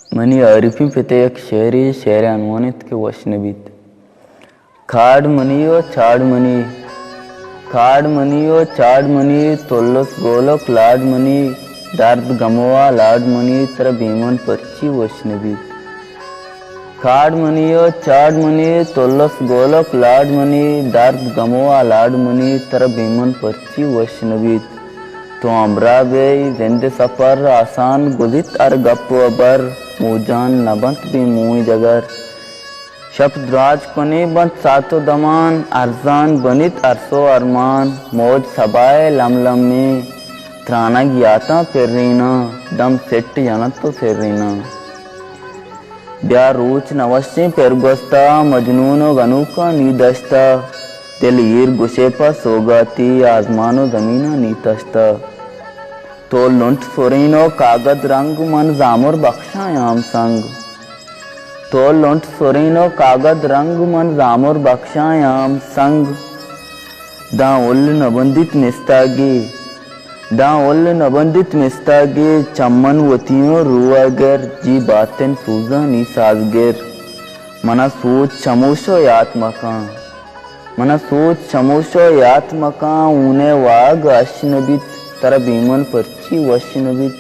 money आरिफी पेते एक शेर अनुमानित के वशनबीत खाड़ मनियो छाड़ मनी तोल्लस गोलक लाड मनी दर्द गमवा लाड मनी तर भीमन पर्ची वशनबीत खाड़ मनियो छाड़ मनी तोल्लस गोलक लाड मनी दर्द गमवा लाड मनी तर भीमन पर्ची वशनबीत तो अमरा बे जिंद सफर आसान गुदित अर गप अबर मुजान नबंत भी मुई जगर शब्द राज कोने बंत सातो दमान अरजान बनित अरसो अरमान मौज सबाए लम में त्राना गियाता फिरीना दम सेट जनत तो फिरीना ब्या रूच नवश्य पेरगोस्ता मजनूनो गनुका नीदस्ता दिल ईर गुशेपा सोगाती आजमानो जमीना नीतस्ता तो लुंट सुरीनो कागद रंग मन जामुर बख्शायाम संग तो लुंट सुरीनो कागद रंग मन जामुर बख्शायाम संग दा उल्ल नबंदित निस्तागे चम्मन वतियों रुआगर जी बातें सूजा नी साजगर मना सूच शमूशो ऊने वाग अश्नबित तर भीमन पर्ची वशनबित